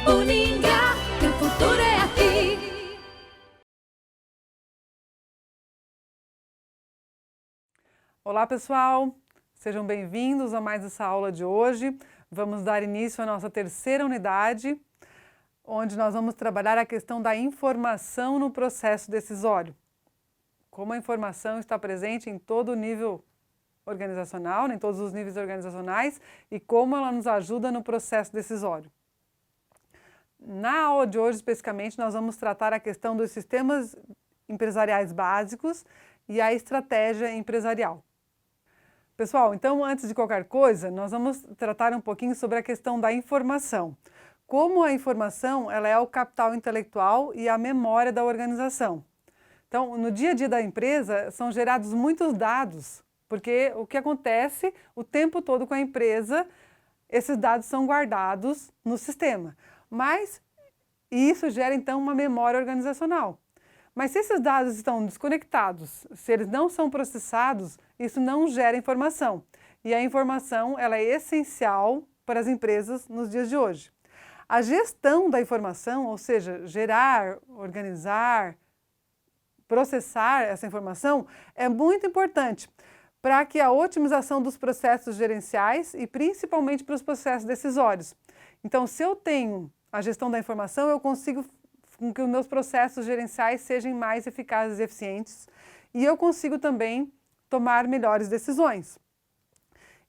Uninga, que o futuro é aqui. Olá pessoal, sejam bem-vindos a mais essa aula de hoje. Vamos dar início à nossa terceira unidade, onde nós vamos trabalhar a questão da informação no processo decisório. Como a informação está presente em todo o nível organizacional, em todos os níveis organizacionais, e como ela nos ajuda no processo decisório. Na aula de hoje, especificamente, nós vamos tratar a questão dos sistemas empresariais básicos e a estratégia empresarial. Pessoal, então, antes de qualquer coisa, nós vamos tratar um pouquinho sobre a questão da informação. Como a informação ela é o capital intelectual e a memória da organização. Então, no dia a dia da empresa, são gerados muitos dados, porque o que acontece o tempo todo com a empresa, esses dados são guardados no sistema. Mas isso gera, então, uma memória organizacional. Mas se esses dados estão desconectados, se eles não são processados, isso não gera informação. E a informação ela é essencial para as empresas nos dias de hoje. A gestão da informação, ou seja, gerar, organizar, processar essa informação, é muito importante para que a otimização dos processos gerenciais e principalmente para os processos decisórios. Então, se eu tenho a gestão da informação, eu consigo com que os meus processos gerenciais sejam mais eficazes e eficientes e eu consigo também tomar melhores decisões.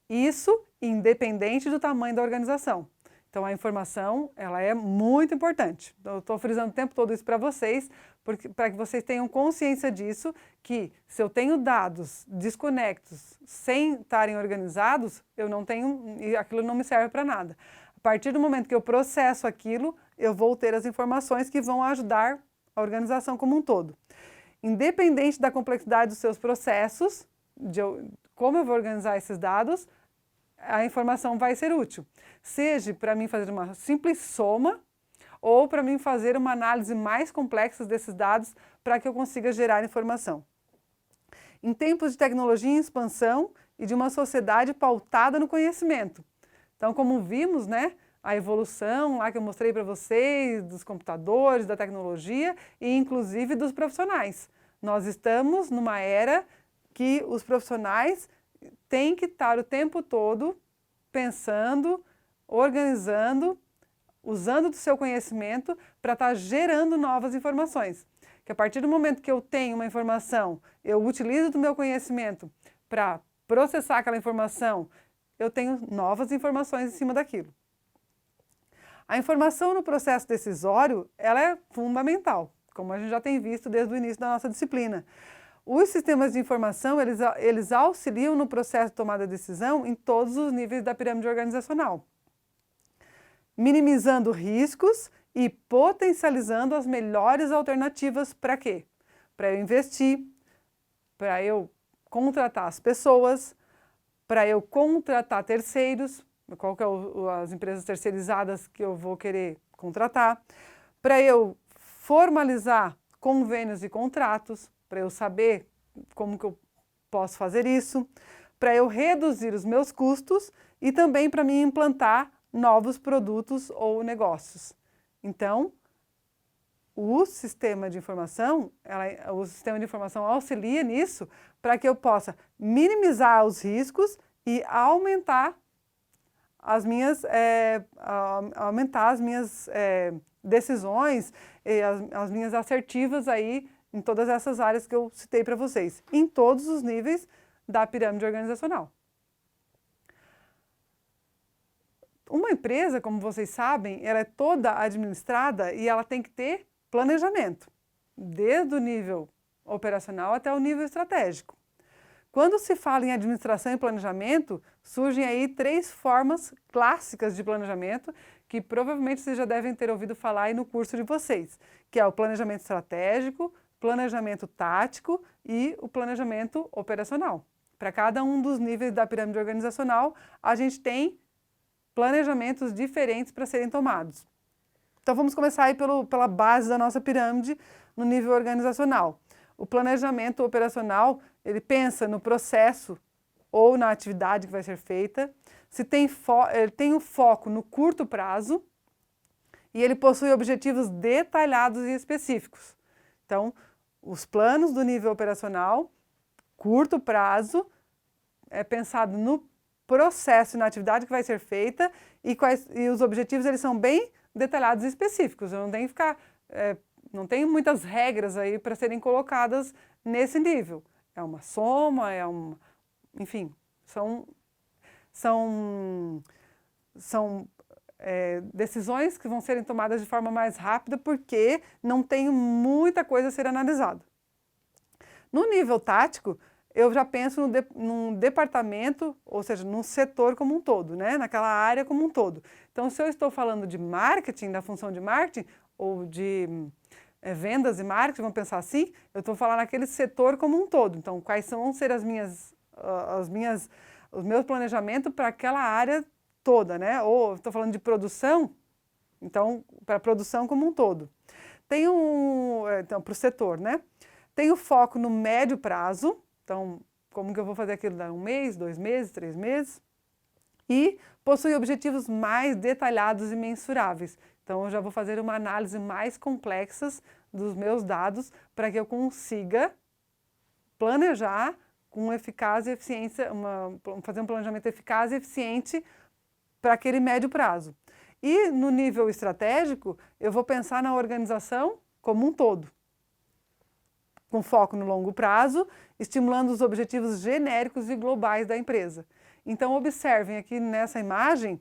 Isso independente do tamanho da organização. Então, a informação ela é muito importante. Eu estou frisando o tempo todo isso para vocês, para que vocês tenham consciência disso, que se eu tenho dados desconectos sem estarem organizados, eu não tenho, e aquilo não me serve para nada. A partir do momento que eu processo aquilo, eu vou ter as informações que vão ajudar a organização como um todo. Independente da complexidade dos seus processos, como eu vou organizar esses dados, a informação vai ser útil. Seja para mim fazer uma simples soma, ou para mim fazer uma análise mais complexa desses dados para que eu consiga gerar informação. Em tempos de tecnologia em expansão e de uma sociedade pautada no conhecimento. Então, como vimos, né, a evolução lá que eu mostrei para vocês, dos computadores, da tecnologia e inclusive dos profissionais. Nós estamos numa era que os profissionais têm que estar o tempo todo pensando, organizando, usando do seu conhecimento para estar gerando novas informações. Que a partir do momento que eu tenho uma informação, eu utilizo do meu conhecimento para processar aquela informação, eu tenho novas informações em cima daquilo. A informação no processo decisório, ela é fundamental, como a gente já tem visto desde o início da nossa disciplina. Os sistemas de informação, eles auxiliam no processo de tomada de decisão em todos os níveis da pirâmide organizacional, minimizando riscos e potencializando as melhores alternativas para quê? Para eu investir, para eu contratar as pessoas, para eu contratar terceiros, qual que é as empresas terceirizadas que eu vou querer contratar, para eu formalizar convênios e contratos, para eu saber como que eu posso fazer isso, para eu reduzir os meus custos e também para mim implantar novos produtos ou negócios. Então, o sistema de informação auxilia nisso para que eu possa minimizar os riscos e aumentar as minhas decisões e as minhas assertivas aí em todas essas áreas que eu citei para vocês, em todos os níveis da pirâmide organizacional. Uma empresa, como vocês sabem, ela é toda administrada e ela tem que ter planejamento, desde o nível operacional até o nível estratégico. Quando se fala em administração e planejamento, surgem aí 3 formas clássicas de planejamento que provavelmente vocês já devem ter ouvido falar aí no curso de vocês, que é o planejamento estratégico, planejamento tático e o planejamento operacional. Para cada um dos níveis da pirâmide organizacional, a gente tem planejamentos diferentes para serem tomados. Então vamos começar aí pela base da nossa pirâmide no nível organizacional. O planejamento operacional, ele pensa no processo ou na atividade que vai ser feita, ele tem o foco no curto prazo E ele possui objetivos detalhados e específicos. Então, os planos do nível operacional, curto prazo, é pensado no processo e na atividade que vai ser feita e os objetivos eles são bem detalhados e específicos. Eu não tenho que ficar, não tem muitas regras aí para serem colocadas nesse nível. É uma soma, enfim, são decisões que vão serem tomadas de forma mais rápida porque não tem muita coisa a ser analisada. No nível tático, eu já penso num departamento, ou seja, num setor como um todo, né? Naquela área como um todo. Então, se eu estou falando de marketing, da função de marketing, ou de vendas e marketing, vamos pensar assim, eu estou falando naquele setor como um todo. Então, quais vão ser os meus planejamentos para aquela área toda, né? Ou estou falando de produção, então, para a produção como um todo. Então, para o setor, né? Tem o foco no médio prazo, então, como que eu vou fazer aquilo? Dar 1 mês, 2 meses, 3 meses? E possui objetivos mais detalhados e mensuráveis. Então, eu já vou fazer uma análise mais complexa dos meus dados para que eu consiga planejar com eficácia e eficiência, fazer um planejamento eficaz e eficiente para aquele médio prazo. E no nível estratégico, eu vou pensar na organização como um todo, com foco no longo prazo, estimulando os objetivos genéricos e globais da empresa. Então, observem aqui nessa imagem,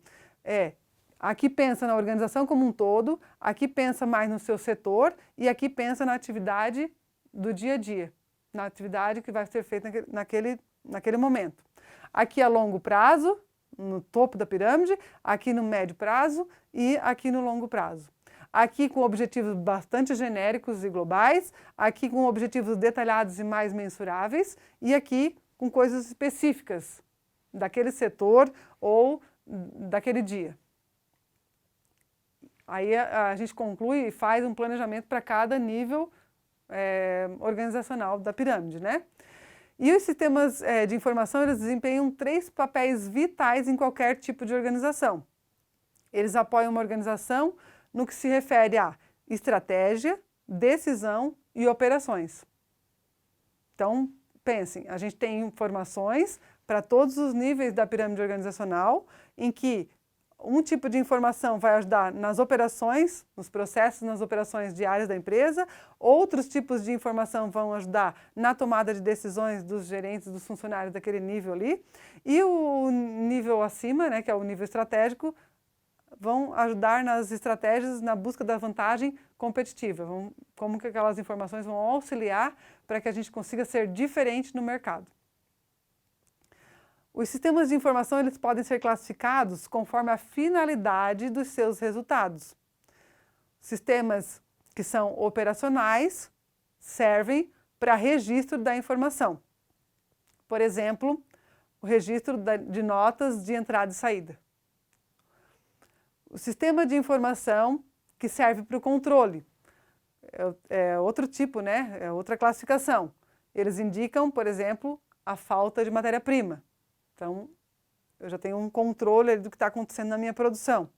aqui pensa na organização como um todo, aqui pensa mais no seu setor e aqui pensa na atividade do dia a dia, na atividade que vai ser feita naquele momento. Aqui a longo prazo, no topo da pirâmide, aqui no médio prazo e aqui no longo prazo. Aqui com objetivos bastante genéricos e globais, aqui com objetivos detalhados e mais mensuráveis e aqui com coisas específicas daquele setor ou daquele dia. Aí a gente conclui e faz um planejamento para cada nível organizacional da pirâmide, né? E os sistemas de informação, eles desempenham 3 papéis vitais em qualquer tipo de organização. Eles apoiam uma organização no que se refere a estratégia, decisão e operações. Então, pensem, a gente tem informações para todos os níveis da pirâmide organizacional, em que um tipo de informação vai ajudar nas operações, nos processos, nas operações diárias da empresa, outros tipos de informação vão ajudar na tomada de decisões dos gerentes, dos funcionários daquele nível ali, e o nível acima, né, que é o nível estratégico, vão ajudar nas estratégias na busca da vantagem competitiva, como que aquelas informações vão auxiliar para que a gente consiga ser diferente no mercado. Os sistemas de informação eles podem ser classificados conforme a finalidade dos seus resultados. Sistemas que são operacionais servem para registro da informação. Por exemplo, o registro de notas de entrada e saída. O sistema de informação que serve para o controle é outro tipo, né? É outra classificação. Eles indicam, por exemplo, a falta de matéria-prima. Então, eu já tenho um controle do que está acontecendo na minha produção.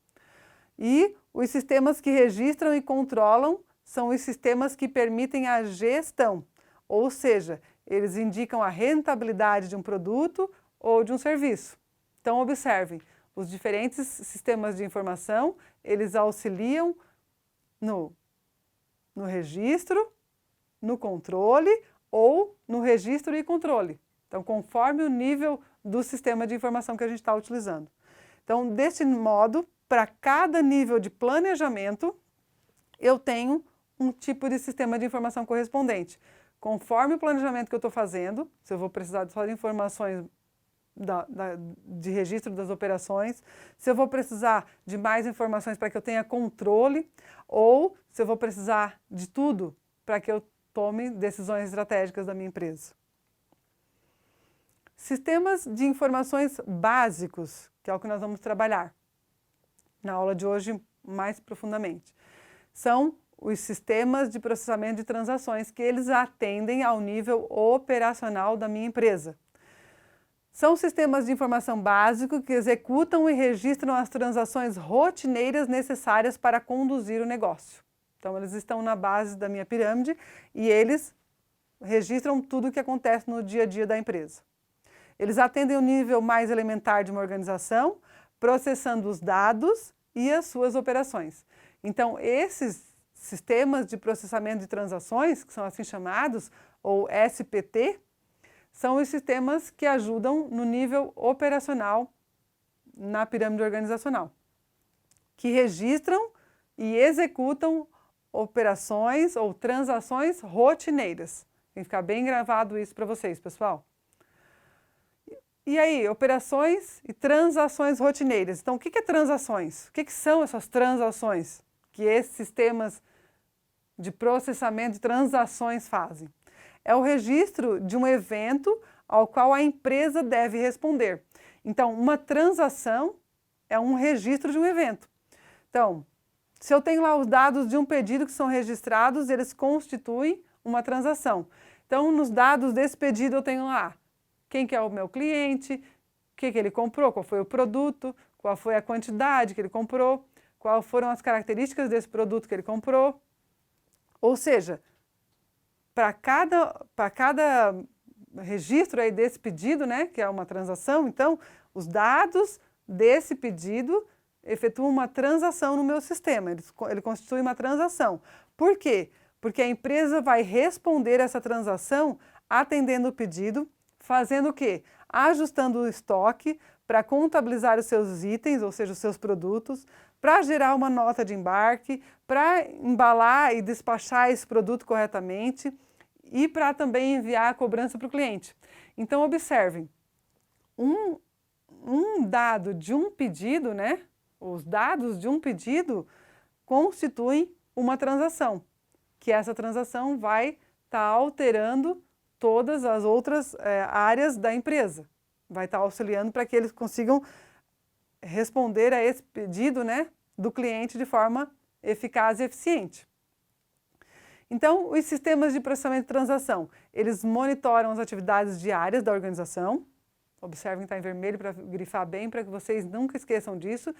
E os sistemas que registram e controlam são os sistemas que permitem a gestão, ou seja, eles indicam a rentabilidade de um produto ou de um serviço. Então, observem, os diferentes sistemas de informação, eles auxiliam no registro, no controle ou no registro e controle. Então, conforme o nível do sistema de informação que a gente está utilizando. Então, deste modo, para cada nível de planejamento, eu tenho um tipo de sistema de informação correspondente. Conforme o planejamento que eu estou fazendo, se eu vou precisar só de informações de registro das operações, se eu vou precisar de mais informações para que eu tenha controle, ou se eu vou precisar de tudo para que eu tome decisões estratégicas da minha empresa. Sistemas de informações básicos, que é o que nós vamos trabalhar na aula de hoje mais profundamente, são os sistemas de processamento de transações que eles atendem ao nível operacional da minha empresa. São sistemas de informação básicos que executam e registram as transações rotineiras necessárias para conduzir o negócio. Então, eles estão na base da minha pirâmide e eles registram tudo o que acontece no dia a dia da empresa. Eles atendem o nível mais elementar de uma organização, processando os dados e as suas operações. Então, esses sistemas de processamento de transações, que são assim chamados, ou SPT, são os sistemas que ajudam no nível operacional na pirâmide organizacional, que registram e executam operações ou transações rotineiras. Tem que ficar bem gravado isso para vocês, pessoal. E aí, operações e transações rotineiras. Então, o que é transações? O que são essas transações que esses sistemas de processamento de transações fazem? É o registro de um evento ao qual a empresa deve responder. Então, uma transação é um registro de um evento. Então, se eu tenho lá os dados de um pedido que são registrados, eles constituem uma transação. Então, nos dados desse pedido eu tenho lá quem que é o meu cliente, o que ele comprou, qual foi o produto, qual foi a quantidade que ele comprou, quais foram as características desse produto que ele comprou. Ou seja, para cada registro aí desse pedido, né, que é uma transação, então, os dados desse pedido efetuam uma transação no meu sistema, ele constitui uma transação. Por quê? Porque a empresa vai responder essa transação atendendo o pedido, fazendo o quê? Ajustando o estoque para contabilizar os seus itens, ou seja, os seus produtos, para gerar uma nota de embarque, para embalar e despachar esse produto corretamente e para também enviar a cobrança para o cliente. Então, observem, um dado de um pedido, né? Os dados de um pedido constituem uma transação, que essa transação vai estar alterando todas as outras áreas da empresa. Vai estar auxiliando para que eles consigam responder a esse pedido, né, do cliente de forma eficaz e eficiente. Então, os sistemas de processamento de transação, eles monitoram as atividades diárias da organização. Observem que está em vermelho para grifar bem, para que vocês nunca esqueçam disso,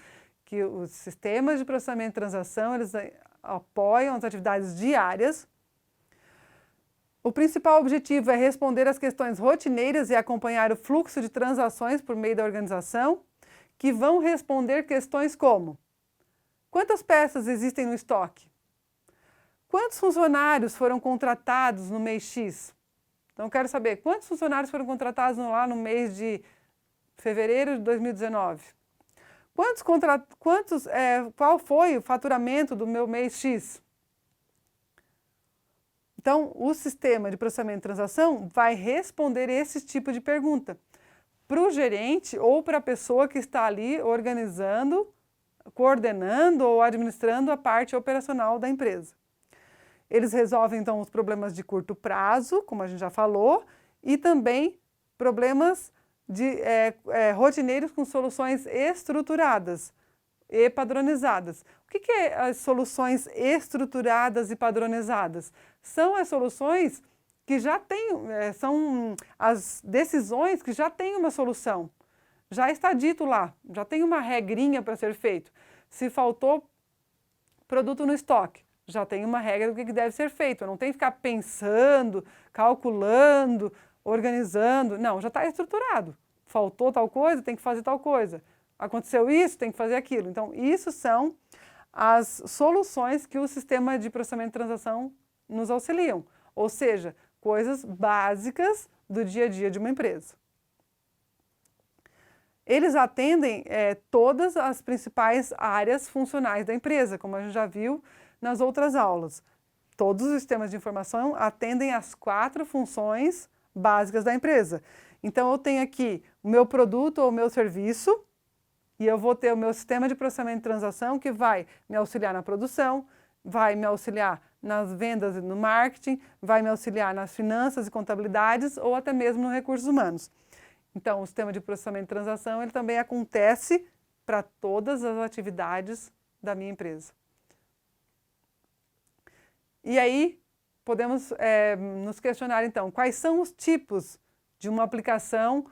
que os sistemas de processamento de transação, eles apoiam as atividades diárias. O principal objetivo é responder às questões rotineiras e acompanhar o fluxo de transações por meio da organização, que vão responder questões como: quantas peças existem no estoque? Quantos funcionários foram contratados no mês X? Então, eu quero saber quantos funcionários foram contratados lá no mês de fevereiro de 2019. Qual foi o faturamento do meu mês X? Então, o sistema de processamento de transação vai responder esse tipo de pergunta para o gerente ou para a pessoa que está ali organizando, coordenando ou administrando a parte operacional da empresa. Eles resolvem, então, os problemas de curto prazo, como a gente já falou, e também problemas rotineiros com soluções estruturadas e padronizadas. O que é as soluções estruturadas e padronizadas? São as soluções que já têm, são as decisões que já têm uma solução. Já está dito lá, já tem uma regrinha para ser feito. Se faltou produto no estoque, já tem uma regra do que deve ser feito. Eu não tenho que ficar pensando, calculando, organizando. Não, já está estruturado. Faltou tal coisa, tem que fazer tal coisa. Aconteceu isso, tem que fazer aquilo. Então, isso são as soluções que o sistema de processamento de transação nos auxiliam. Ou seja, coisas básicas do dia a dia de uma empresa. Eles atendem todas as principais áreas funcionais da empresa, como a gente já viu nas outras aulas. Todos os sistemas de informação atendem as 4 funções básicas da empresa. Então, eu tenho aqui o meu produto ou o meu serviço, e eu vou ter o meu sistema de processamento de transação que vai me auxiliar na produção, vai me auxiliar nas vendas e no marketing, vai me auxiliar nas finanças e contabilidades ou até mesmo nos recursos humanos. Então, o sistema de processamento de transação, ele também acontece para todas as atividades da minha empresa. E aí, podemos nos questionar, então, quais são os tipos de uma aplicação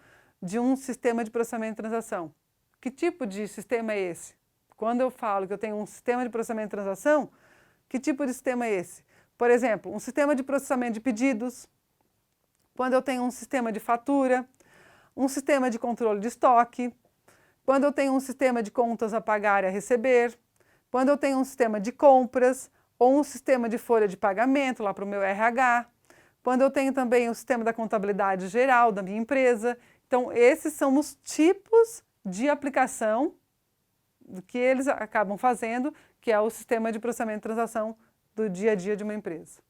de um sistema de processamento de transação. Que tipo de sistema é esse? Quando eu falo que eu tenho um sistema de processamento de transação, que tipo de sistema é esse? Por exemplo, um sistema de processamento de pedidos, quando eu tenho um sistema de fatura, um sistema de controle de estoque, quando eu tenho um sistema de contas a pagar e a receber, quando eu tenho um sistema de compras ou um sistema de folha de pagamento lá para o meu RH, quando eu tenho também o sistema da contabilidade geral da minha empresa. Então, esses são os tipos de aplicação que eles acabam fazendo, que é o sistema de processamento de transação do dia a dia de uma empresa.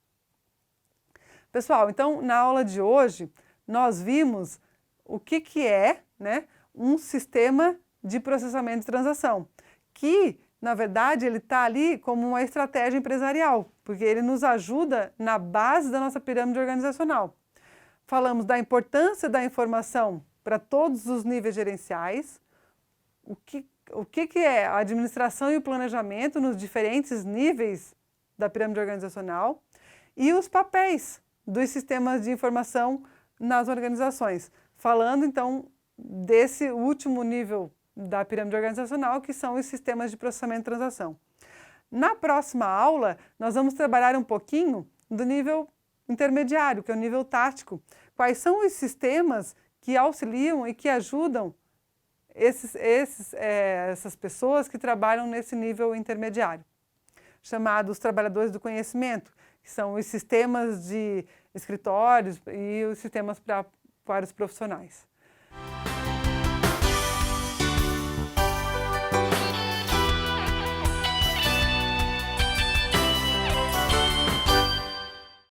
Pessoal, então, na aula de hoje, nós vimos o que é, né, um sistema de processamento de transação, que, na verdade, ele está ali como uma estratégia empresarial, porque ele nos ajuda na base da nossa pirâmide organizacional. Falamos da importância da informação para todos os níveis gerenciais, o que é a administração e o planejamento nos diferentes níveis da pirâmide organizacional e os papéis dos sistemas de informação nas organizações. Falando, então, desse último nível da pirâmide organizacional, que são os sistemas de processamento de transação. Na próxima aula, nós vamos trabalhar um pouquinho do nível intermediário, que é o nível tático. Quais são os sistemas que auxiliam e que ajudam essas pessoas que trabalham nesse nível intermediário, chamados trabalhadores do conhecimento, que são os sistemas de escritórios e os sistemas para os profissionais.